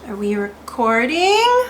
Are we recording? I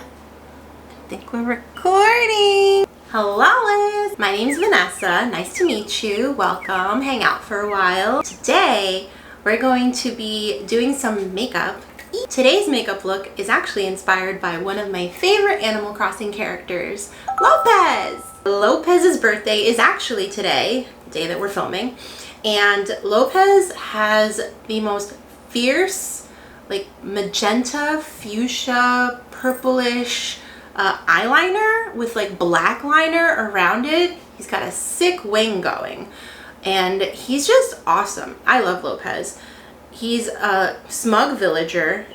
think we're recording. Hello, Liz. My name's Vanessa. Nice to meet you. Welcome. Hang out for a while. Today, we're going to be doing some makeup. Today's makeup look is actually inspired by one of my favorite Animal Crossing characters, Lopez. Lopez's birthday is actually today, the day that we're filming, and Lopez has the most fierce, like magenta, fuchsia, purplish eyeliner with like black liner around it. He's got a sick wing going and he's just awesome. I love Lopez. He's a smug villager.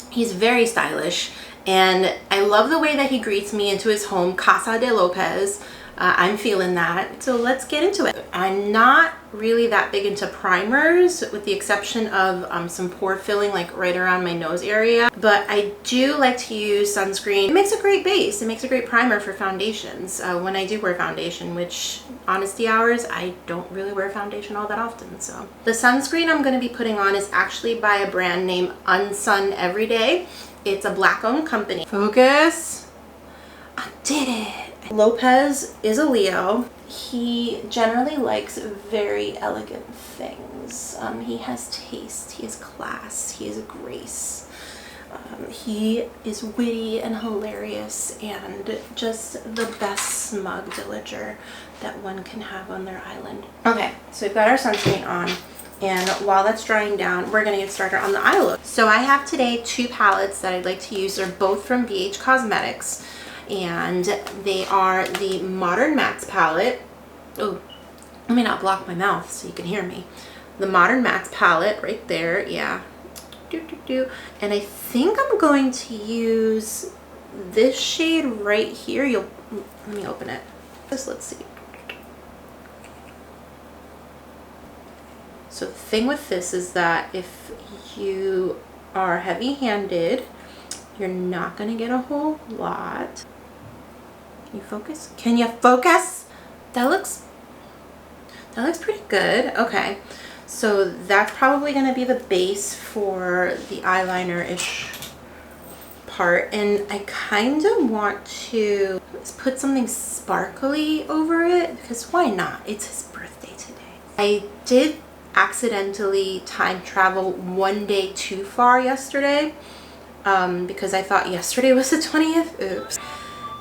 He's very stylish and I love the way that he greets me into his home, Casa de Lopez. I'm feeling that. So let's get into it. I'm not really that big into primers with the exception of some pore filling like right around my nose area. But I do like to use sunscreen. It makes a great base. It makes a great primer for foundations when I do wear foundation, which honesty hours, I don't really wear foundation all that often. So the sunscreen I'm going to be putting on is actually by a brand named Unsun Everyday. It's a black owned company. Focus. I did it. Lopez is a Leo. He generally likes very elegant things. He has taste, he has class, he has grace. He is witty and hilarious and just the best smug villager that one can have on their island. Okay, so we've got our sunscreen on. And while that's drying down, we're gonna get started on the eye look. So I have today two palettes that I'd like to use. They're both from BH Cosmetics. And they are the Modern Max palette. Oh, let me not block my mouth so you can hear me. The Modern Max palette right there, yeah. And I think I'm going to use this shade right here. Let me open it. Let's see. So the thing with this is that if you are heavy-handed, you're not gonna get a whole lot. Can you focus? Can you focus? That looks pretty good. Okay, so that's probably gonna be the base for the eyeliner-ish part, and I kind of want to put something sparkly over it because why not? It's his birthday today. I did accidentally time travel one day too far yesterday because I thought yesterday was the 20th. Oops.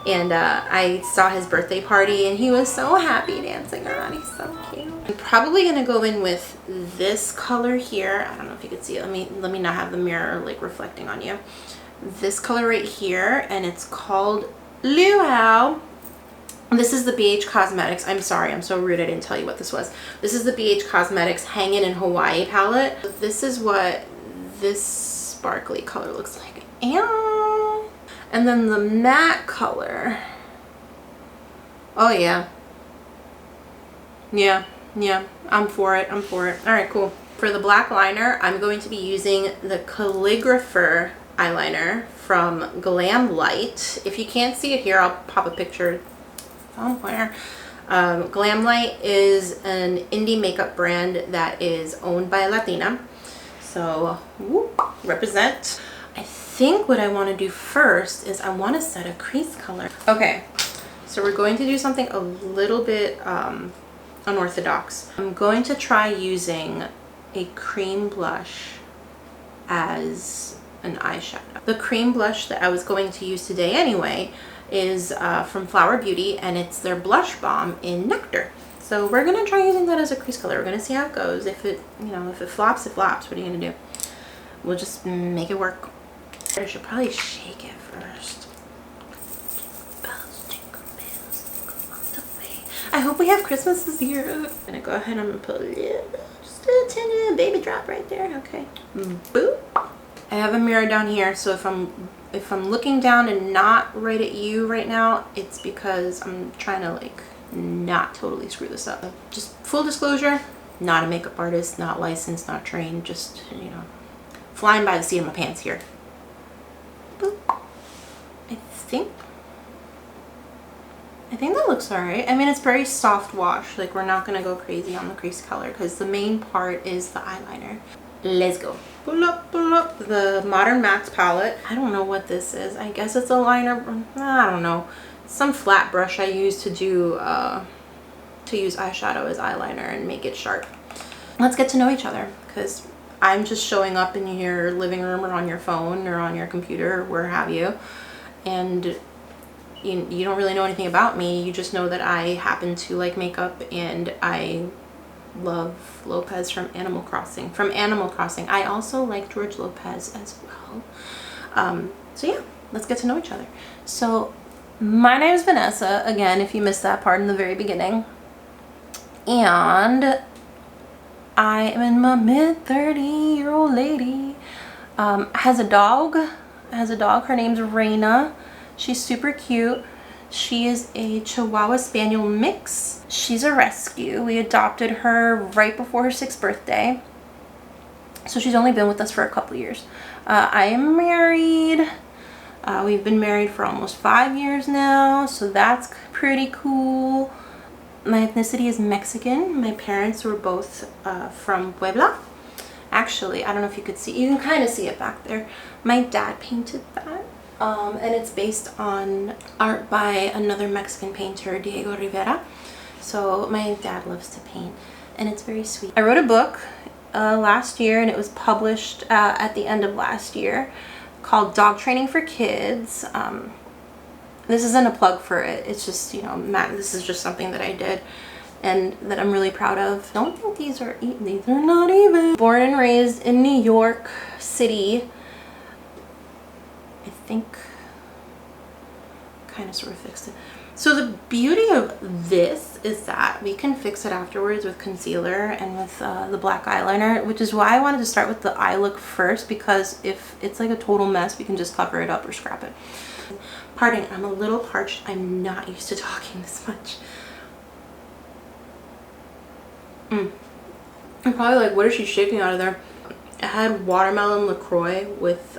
And I saw his birthday party and he was so happy dancing around. He's so cute. I'm probably gonna go in with this color here. I don't know if you can see it. Let me not have the mirror like reflecting on you. This color right here, and it's called Luau. This is the BH Cosmetics. I'm sorry, I'm so rude I didn't tell you what this was. This is the BH Cosmetics Hangin' in Hawaii palette. This is what this sparkly color looks like. And then the matte color. Oh yeah. Yeah, I'm for it. All right, cool. For the black liner, I'm going to be using the Calligrapher eyeliner from Glam Light. If you can't see it here, I'll pop a picture somewhere. Glam Light is an indie makeup brand that is owned by a Latina. So, whoop, represent. I think what I want to do first is I want to set a crease color. Okay, so we're going to do something a little bit unorthodox. I'm going to try using a cream blush as an eyeshadow. The cream blush that I was going to use today anyway is from Flower Beauty, and it's their blush balm in Nectar. So we're gonna try using that as a crease color. We're gonna see how it goes. If it flops, it flops. What are you gonna do? We'll just make it work. I should probably shake it first. I hope we have Christmas this year. I'm gonna go ahead and put just a tiny baby drop right there. Okay. Boop. I have a mirror down here, so if I'm looking down and not right at you right now, it's because I'm trying to like not totally screw this up. Just full disclosure, not a makeup artist, not licensed, not trained, just, you know, flying by the seat of my pants here. Boop. I think that looks alright. I mean, it's very soft wash. Like, we're not gonna go crazy on the crease color because the main part is the eyeliner. let's go. Pull up the Modern Max palette. I don't know what this is. I guess it's a liner. I don't know. Some flat brush I use to do to use eyeshadow as eyeliner and make it sharp. Let's get to know each other, because I'm just showing up in your living room or on your phone or on your computer or where have you, and you don't really know anything about me. You just know that I happen to like makeup and I love Lopez from Animal Crossing. I also like George Lopez as well. So yeah, let's get to know each other. So my name is Vanessa, again, if you missed that part in the very beginning, and I am in my mid-30-year-old lady. Has a dog. Her name's Raina. She's super cute. She is a Chihuahua Spaniel mix. She's a rescue. We adopted her right before her 6th birthday. So she's only been with us for a couple years. I am married. We've been married for almost 5 years now, so that's pretty cool. My ethnicity is Mexican. My parents were both from Puebla. Actually, I don't know if you could see. You can kind of see it back there. My dad painted that. And it's based on art by another Mexican painter, Diego Rivera. So my dad loves to paint, and it's very sweet. I wrote a book last year, and it was published at the end of last year, called Dog Training for Kids. This isn't a plug for it. It's just, you know, this is just something that I did and that I'm really proud of. I don't think these are not even. Born and raised in New York City. I think kind of sort of fixed it. So the beauty of this is that we can fix it afterwards with concealer and with the black eyeliner, which is why I wanted to start with the eye look first, because if it's like a total mess, we can just cover it up or scrap it. Pardon, I'm a little parched. I'm not used to talking this much. I'm probably like, what is she shaking out of there? I had watermelon LaCroix with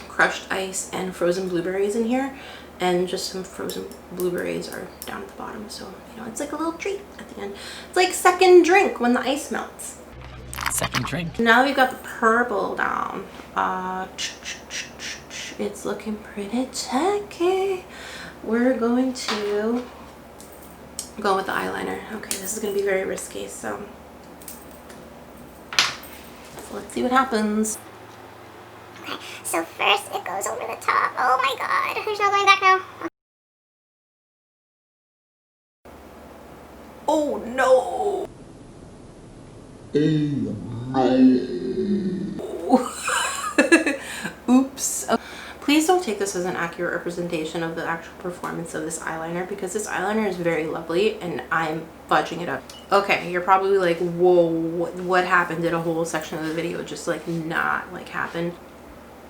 crushed ice and frozen blueberries in here, and just some frozen blueberries are down at the bottom, so you know, it's like a little treat at the end. It's like second drink when the ice melts. Second drink. Now we've got the purple down. It's looking pretty tacky. We're going to go with the eyeliner. Okay, this is gonna be very risky, so let's see what happens. Okay, so first it goes over the top. Oh my god, there's no going back now. Oh no! Oops. Please don't take this as an accurate representation of the actual performance of this eyeliner, because this eyeliner is very lovely and I'm fudging it up. Okay, you're probably like, whoa, what happened? Did a whole section of the video just like not like happen?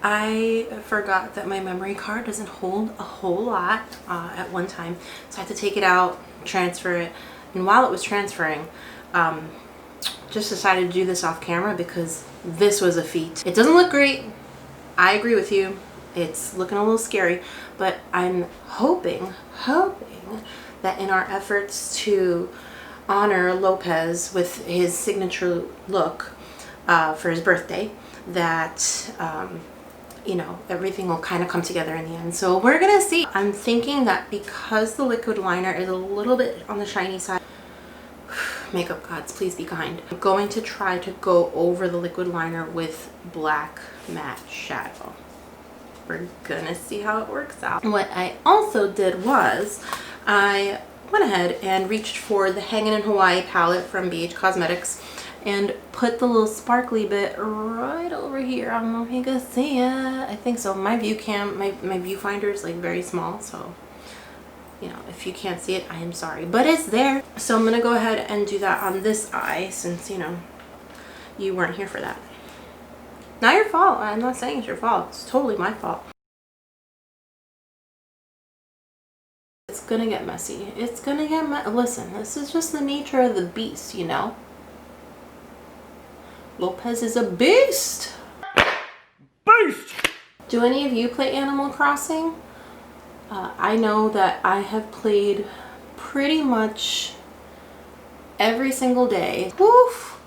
I forgot that my memory card doesn't hold a whole lot at one time, so I had to take it out, transfer it, and while it was transferring, just decided to do this off camera because this was a feat. It doesn't look great. I agree with you. It's looking a little scary, but I'm hoping that in our efforts to honor Lopez with his signature look for his birthday, that you know, everything will kind of come together in the end. So we're gonna see. I'm thinking that because the liquid liner is a little bit on the shiny side, makeup gods, please be kind, I'm going to try to go over the liquid liner with black matte shadow. We're gonna see how it works out. What I also did was I went ahead and reached for the Hangin' in Hawaii palette from BH Cosmetics and put the little sparkly bit right over here. I don't know if you can see it. I think so. My view cam, my viewfinder is like very small, so you know, if you can't see it, I am sorry, but it's there. So I'm gonna go ahead and do that on this eye, since you know you weren't here for that. Not your fault. I'm not saying it's your fault. It's totally my fault. It's gonna get messy. It's gonna get listen, this is just the nature of the beast, you know? Lopez is a beast! Beast! Do any of you play Animal Crossing? I know that I have played pretty much every single day. Woof!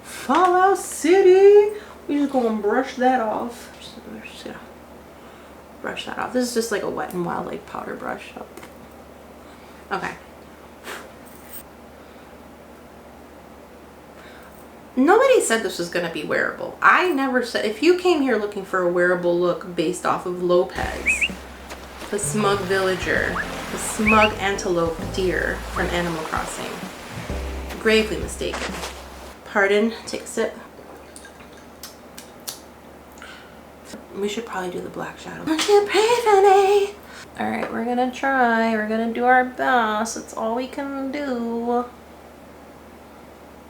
Fallout City. We just gonna brush that off. Just gonna brush that off. This is just like a Wet n Wild like powder brush. Okay. Nobody said this was going to be wearable. I never said, if you came here looking for a wearable look based off of Lopez, the smug villager, the smug antelope deer from Animal Crossing, gravely mistaken. Pardon, take a sip. We should probably do the black shadow. Don't you pray for me? All right, we're gonna try. We're gonna do our best. It's all we can do.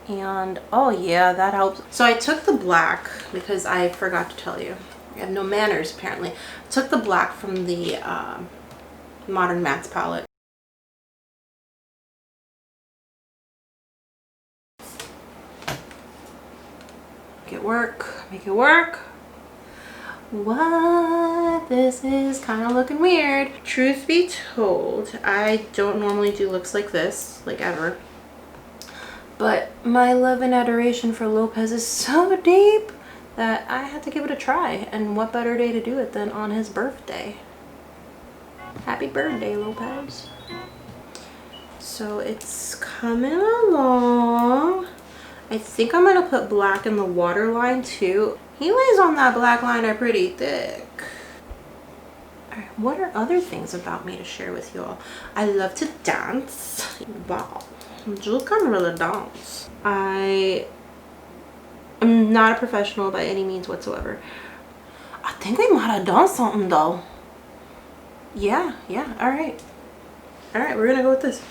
And oh yeah, that helps. So I took the black because I forgot to tell you. I have no manners apparently. I took the black from the Modern Mattes palette. Make it work. Make it work. What? This is kind of looking weird. Truth be told, I don't normally do looks like this, like ever. But my love and adoration for Lopez is so deep that I had to give it a try. And what better day to do it than on his birthday? Happy birthday, Lopez. So it's coming along. I think I'm going to put black in the waterline too. He lays on that black liner pretty thick. Alright, what are other things about me to share with you all? I love to dance. Wow. You can really dance. I am not a professional by any means whatsoever. I think we might have done something though. Yeah, alright. Alright, we're gonna go with this.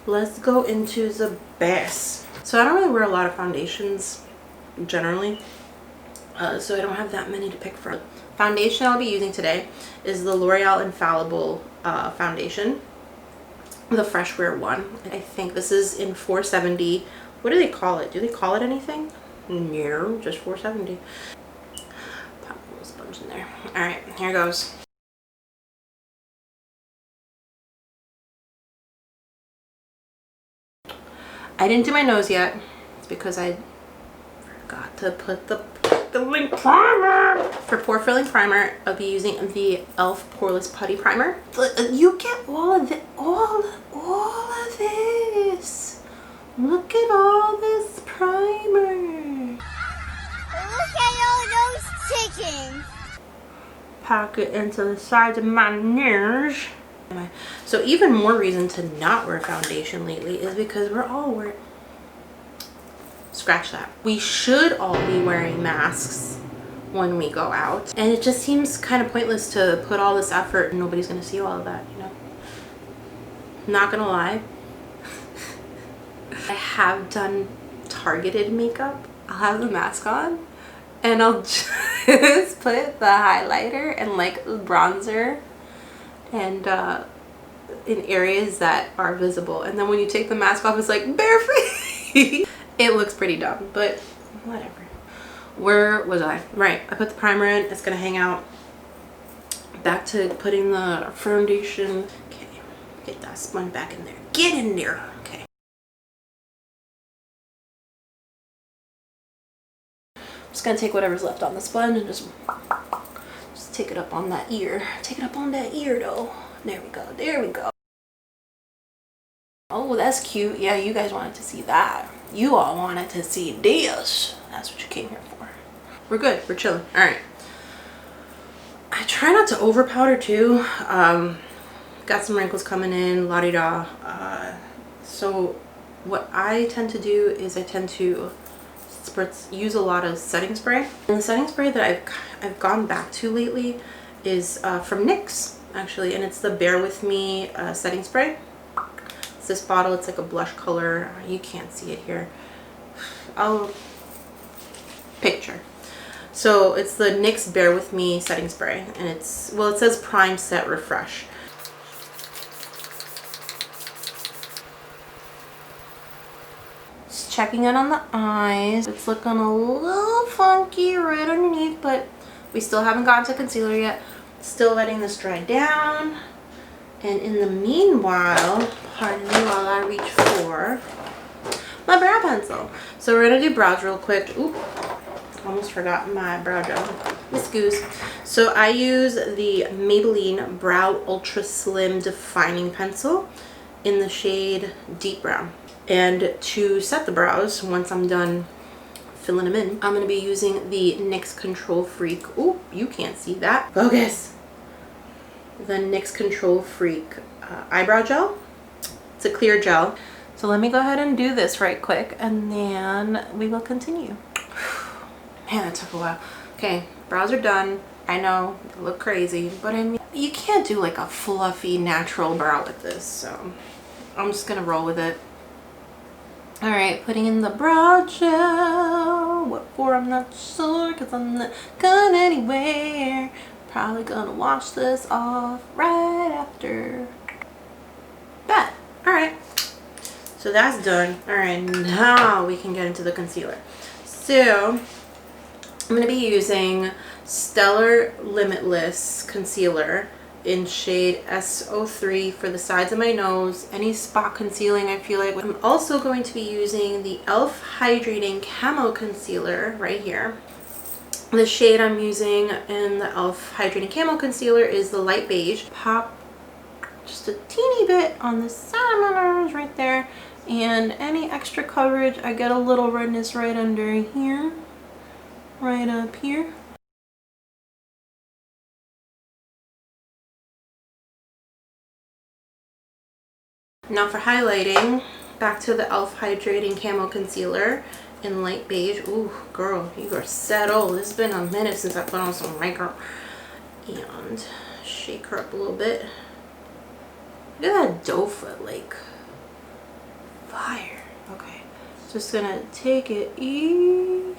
Let's go into the base. So I don't really wear a lot of foundations generally. So I don't have that many to pick from. Foundation I'll be using today is the L'Oreal Infallible foundation. The Fresh Wear one. I think this is in 470. What do they call it? Do they call it anything? No, just 470. Pop a little sponge in there. Alright, here goes. I didn't do my nose yet. It's because I forgot to put the filling primer. For pore filling primer, I'll be using the e.l.f. Poreless Putty Primer. You get all of it, all of this. Look at all this primer. Look at all those chickens. Pack it into the sides of my nose. So even more reason to not wear foundation lately is because we're all wearing, scratch that, we should all be wearing masks when we go out, and it just seems kind of pointless to put all this effort and nobody's gonna see all of that, you know. Not gonna lie, I have done targeted makeup. I'll have the mask on and I'll just put the highlighter and like bronzer and in areas that are visible, and then when you take the mask off it's like bare face. It looks pretty dumb, but whatever. Where was I? Right, I put the primer in, it's gonna hang out. Back to putting the foundation. Okay, get that sponge back in there. Get in there. Okay. I'm just gonna take whatever's left on the sponge and just take it up on that ear. Take it up on that ear though. There we go, there we go. Oh, that's cute. Yeah, you guys wanted to see that. You all wanted to see this. That's what you came here for. We're good, we're chilling. All right. I try not to over powder too. Got some wrinkles coming in, la-di-da. So what I tend to do is I tend to use a lot of setting spray. And the setting spray that I've gone back to lately is from NYX actually, and it's the Bear With Me setting spray. It's this bottle, it's like a blush color. You can't see it here. I'll picture. So it's the NYX Bear With Me setting spray, and it's, well, it says Prime Set Refresh. Just checking it on the eyes. It's looking a little funky right underneath, but we still haven't gotten to concealer yet. Still letting this dry down. And in the meanwhile, pardon me while I reach for my brow pencil. So we're gonna do brows real quick. Oop, almost forgot my brow gel. Miss Goose. So I use the Maybelline Brow Ultra Slim Defining Pencil in the shade Deep Brown. And to set the brows, once I'm done filling them in, I'm going to be using the NYX Control Freak. Ooh, you can't see that. Focus. The NYX Control Freak eyebrow gel. It's a clear gel. So let me go ahead and do this right quick, and then we will continue. Man, that took a while. Okay, brows are done. I know they look crazy, but I mean, you can't do like a fluffy natural brow with this, so I'm just gonna roll with it. All right, putting in the brow gel. What for? I'm not sure, because I'm not going anywhere. Probably gonna wash this off right after that. All right, so that's done. All right, now we can get into the concealer. So I'm gonna be using Stellar Limitless Concealer in shade S03 for the sides of my nose, any spot concealing I feel like. I'm also going to be using the e.l.f. Hydrating Camo Concealer right here. The shade I'm using in the e.l.f. Hydrating Camo Concealer is the light beige. Pop just a teeny bit on the side of my nose right there, and any extra coverage, I get a little redness right under here, right up here. Now for highlighting, back to the e.l.f. Hydrating Camo Concealer in light beige. Ooh, girl, you are settled. It's been a minute since I put on some makeup. And shake her up a little bit. Look at that doe foot, like fire. Okay, just gonna take it easy.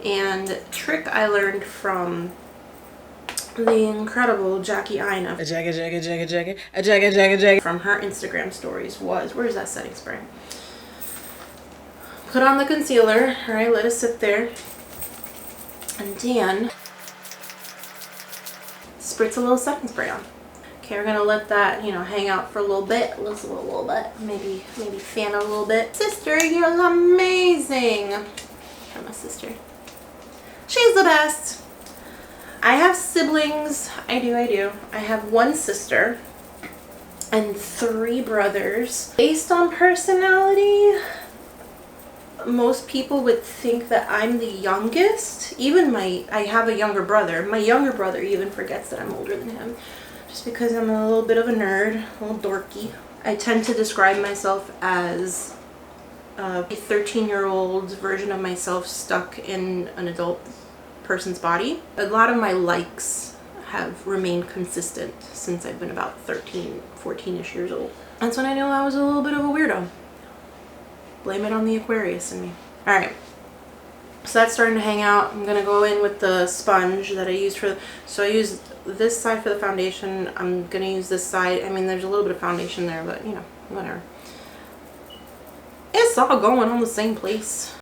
And trick I learned from the incredible Jackie Ina. From her Instagram stories was, where's that setting spray? Put on the concealer, all right, let it sit there. And then spritz a little setting spray on. Okay, we're gonna let that, you know, hang out for a little bit, maybe fan it a little bit. Sister, you're amazing. From my sister. She's the best. I have siblings. I do. I have one sister and 3 brothers. Based on personality, most people would think that I'm the youngest. Even I have a younger brother. My younger brother even forgets that I'm older than him, just because I'm a little bit of a nerd, a little dorky. I tend to describe myself as a 13-year-old version of myself stuck in an adult person's body. A lot of my likes have remained consistent since I've been about 13, 14-ish years old. That's when I knew I was a little bit of a weirdo. Blame it on the Aquarius in me. All right, so that's starting to hang out. I'm gonna go in with the sponge that I used for, so I used this side for the foundation. I'm gonna use this side. I mean, there's a little bit of foundation there, but you know, whatever. It's all going on the same place.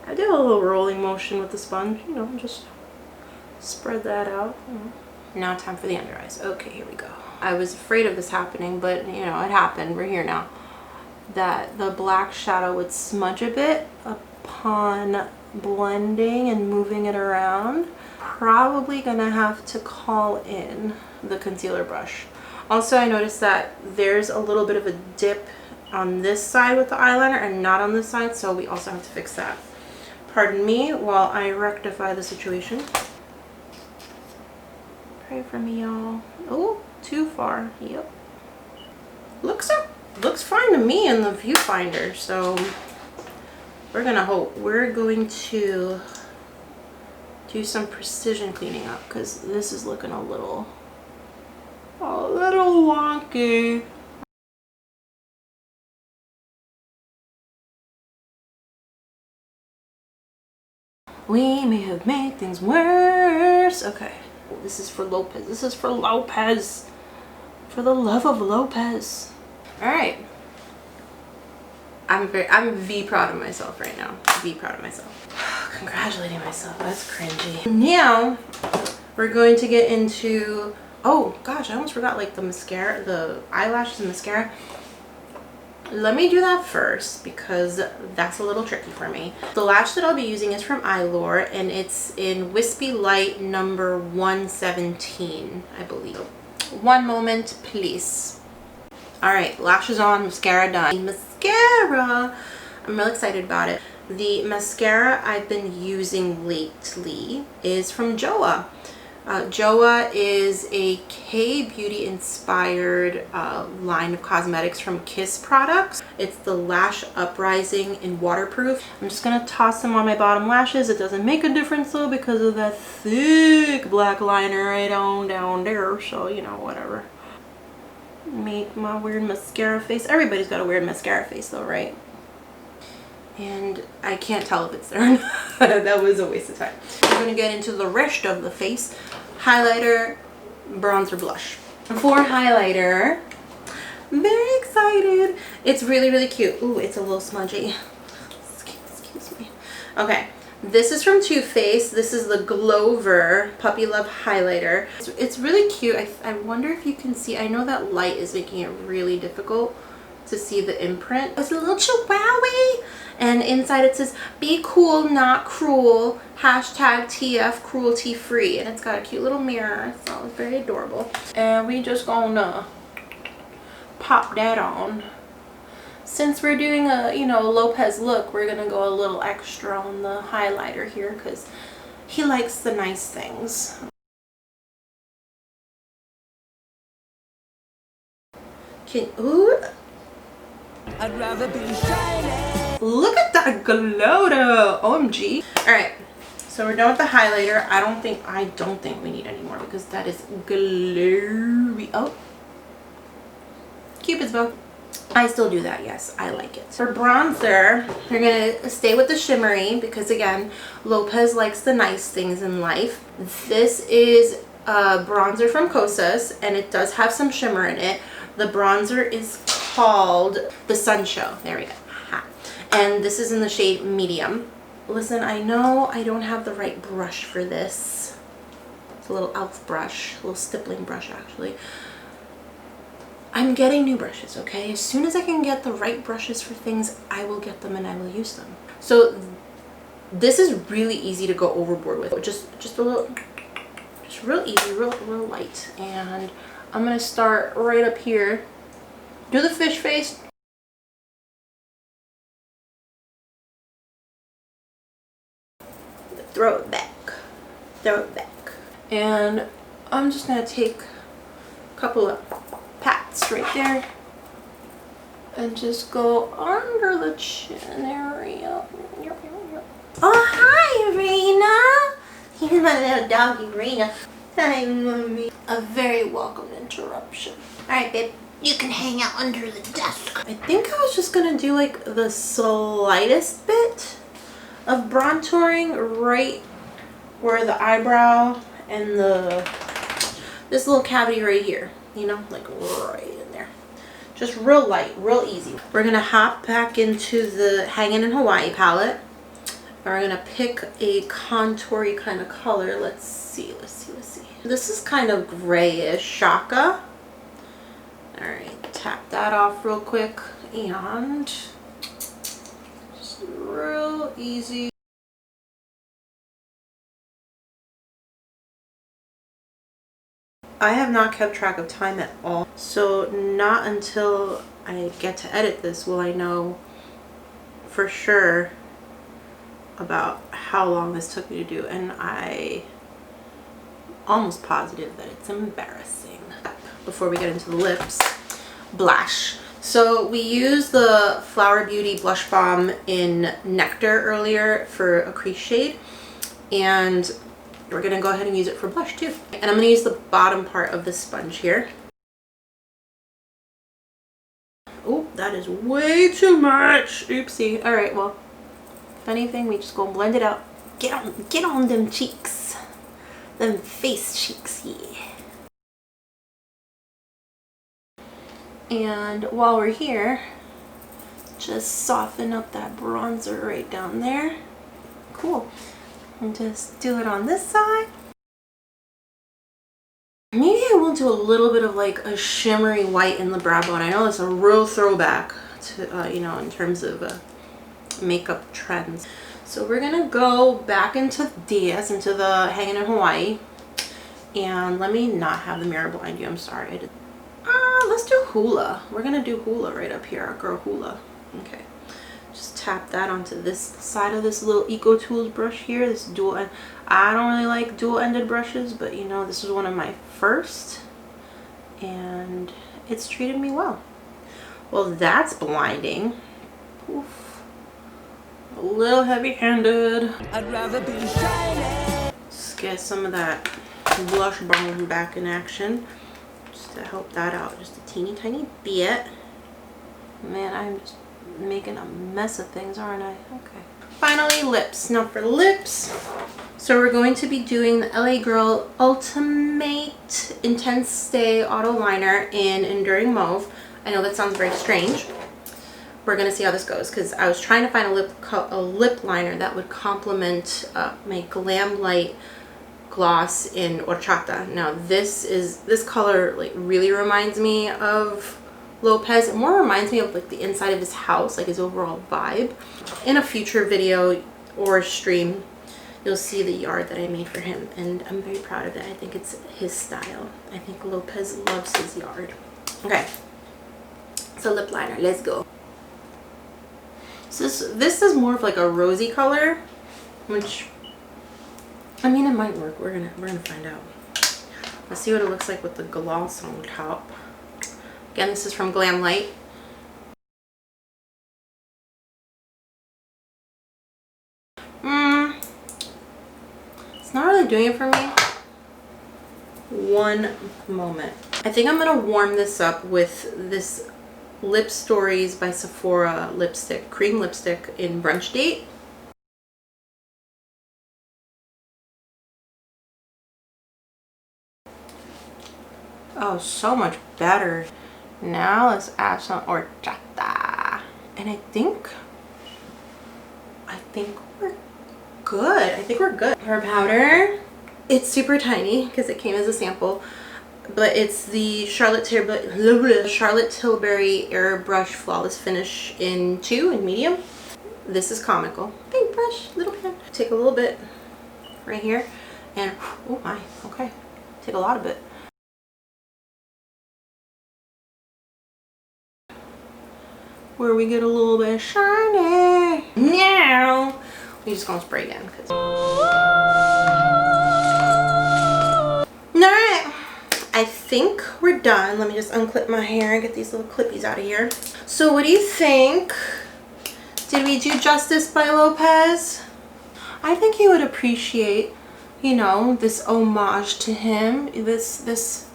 I did a little rolling motion with the sponge, you know, just spread that out. Now time for the under eyes. Okay, here we go. I was afraid of this happening, but you know, it happened. We're here now. That the black shadow would smudge a bit upon blending and moving it around. Probably gonna have to call in the concealer brush. Also, I noticed that there's a little bit of a dip on this side with the eyeliner and not on this side, so we also have to fix that. Pardon me while I rectify the situation. Pray for me, y'all. Oh, too far. Yep. Looks fine to me in the viewfinder, so we're gonna hope. We're going to do some precision cleaning up because this is looking a little wonky. We may have made things worse. Okay, this is for Lopez. This is for Lopez. For the love of Lopez. All right. I'm V proud of myself right now. V proud of myself. Congratulating myself. That's cringy. Now we're going to get into, oh gosh, I almost forgot, like the mascara, the eyelashes and mascara. Let me do that first because that's a little tricky for me. The lash that I'll be using is from Eyelure, and it's in Wispy Light number 117, I believe. One moment, please. All right, lashes on, mascara done. Mascara, I'm really excited about it. The mascara I've been using lately is from Joa. Joa is a K-beauty inspired line of cosmetics from Kiss products. It's the Lash Uprising in Waterproof. I'm just gonna toss them on my bottom lashes. It doesn't make a difference though because of that thick black liner right on down there, so you know, whatever. Make my weird mascara face. Everybody's got a weird mascara face though, right? And I can't tell if it's there or not. That was a waste of time. I'm gonna get into the rest of the face. Highlighter, bronzer, blush. For highlighter, I'm very excited. It's really, really cute. Ooh, it's a little smudgy. Excuse me. Okay, this is from Too Faced. This is the Glover Puppy Love Highlighter. It's really cute. I wonder if you can see. I know that light is making it really difficult to see the imprint. It's a little chihuahua, and inside it says be cool not cruel, hashtag TF cruelty free, and it's got a cute little mirror, so it's very adorable. And we just gonna pop that on. Since we're doing a, you know, Lopez look, we're gonna go a little extra on the highlighter here because he likes the nice things. Ooh, I'd rather be shining. look at that glow though. OMG. All right, so we're done with the highlighter. I don't think we need any more because that is glowy. Oh, Cupid's bow. I still do that, yes, I like it. For bronzer, you're gonna stay with the shimmery because again, Lopez likes the nice things in life. This is a bronzer from Kosas and it does have some shimmer in it. The bronzer is called The Sun Show. There we go. Ha. And this is in the shade medium. Listen, I know I don't have the right brush for this. It's a little e.l.f. brush, a little stippling brush actually. I'm getting new brushes, okay? As soon as I can get the right brushes for things, I will get them and I will use them. So this is really easy to go overboard with. Just a little, just real easy, real light. And I'm gonna start right up here. Do the fish face. Throw it back. Throw it back. And I'm just gonna take a couple of pats right there and just go under the chin area. Oh, hi, Rena. Here's my little doggy, Rena. Hi, mommy. A very welcome interruption. All right, babe. You can hang out under the desk. I think I was just gonna do like the slightest bit of bronzing right where the eyebrow and this little cavity right here, you know, like right in there. Just real light, real easy. We're gonna hop back into the Hangin' in Hawaii palette. And we're gonna pick a contoury kind of color. Let's see. This is kind of grayish, Shaka. All right, tap that off real quick and just real easy. I have not kept track of time at all, so not until I get to edit this will I know for sure about how long this took me to do, and I almost positive that it's embarrassing. Before we get into the lips, blush. So we used the Flower Beauty blush balm in Nectar earlier for a crease shade, and we're gonna go ahead and use it for blush too. And I'm gonna use the bottom part of the sponge here. Oh, that is way too much. Oopsie. All right, well, if anything, we just go and blend it out. Get on them cheeks. Them face cheeks, yeah. And while we're here, just soften up that bronzer right down there. Cool. And just do it on this side. Maybe I will do a little bit of like a shimmery white in the brow bone. I know it's a real throwback to, you know, in terms of makeup trends. So we're gonna go back into DS, into the Hanging in Hawaii. And let me not have the mirror blind you, I'm sorry. Let's do hula. We're gonna do hula right up here, our girl hula. Okay. Just tap that onto this side of this little Eco Tools brush here. This dual end. I don't really like dual-ended brushes, but you know, this is one of my first. And it's treated me well. Well, that's blinding. Oof. A little heavy-handed. I'd rather be shiny. Just get some of that blush balm back in action. Just to help that out. Just a teeny tiny bit. Man, I'm just making a mess of things, aren't I? Okay. Finally, lips. Now for lips, so we're going to be doing the LA Girl Ultimate Intense Stay Auto Liner in Enduring Mauve. I know that sounds very strange. We're gonna see how this goes because I was trying to find a lip liner that would complement my Glam Light gloss in Horchata. Now this color like really reminds me of Lopez. It more reminds me of like the inside of his house, like his overall vibe. In a future video or stream, you'll see the yard that I made for him, and I'm very proud of it. I think it's his style. I think Lopez loves his yard. Okay, so lip liner, let's go. So this is more of like a rosy color, which I mean it might work. We're gonna find out. Let's see what it looks like with the gloss on top. Again, this is from Glam Light. It's not really doing it for me. One moment. I think I'm gonna warm this up with this Lip Stories by Sephora lipstick, cream lipstick in Brunch Date. Oh, so much better. Now let's add some horchata. And I think we're good. I think we're good. Her powder, it's super tiny because it came as a sample, but it's the Charlotte Tilbury Airbrush Flawless Finish in 2 in medium. This is comical. Big brush, little pen. Take a little bit right here and oh my, okay. Take a lot of it. Where we get a little bit shiny. Now we just gonna spray again. Alright, I think we're done. Let me just unclip my hair and get these little clippies out of here. So what do you think? Did we do justice by Lopez? I think he would appreciate, you know, this homage to him. This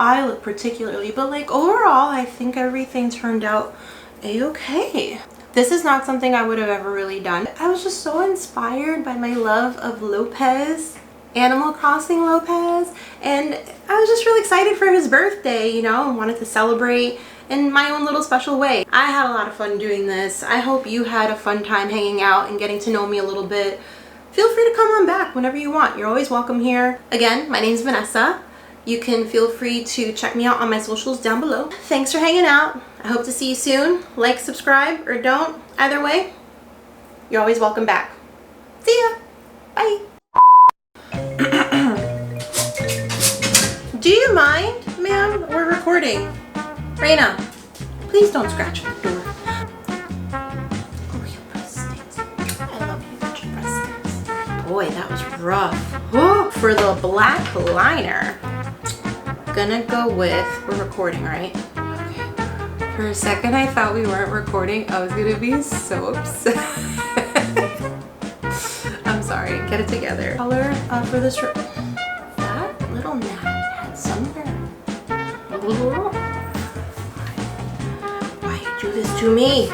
eye look particularly, but like overall I think everything turned out a-okay. This is not something I would have ever really done. I was just so inspired by my love of Lopez, Animal Crossing Lopez, and I was just really excited for his birthday, you know, and wanted to celebrate in my own little special way. I had a lot of fun doing this. I hope you had a fun time hanging out and getting to know me a little bit. Feel free to come on back whenever you want. You're always welcome here. Again, my name's Vanessa. You can feel free to check me out on my socials down below. Thanks for hanging out. I hope to see you soon. Like, subscribe, or don't. Either way, you're always welcome back. See ya. Bye. Do you mind, ma'am? We're recording. Raina, please don't scratch my door. Oh, your breast stinks. I love you, but your breast stinks. Boy, that was rough. Oh, for the black liner, gonna go with, we're recording, right? Okay. For a second I thought we weren't recording. I was gonna be so upset. I'm sorry, get it together. Color for this, that little gnat had sunburn. Why you do this to me?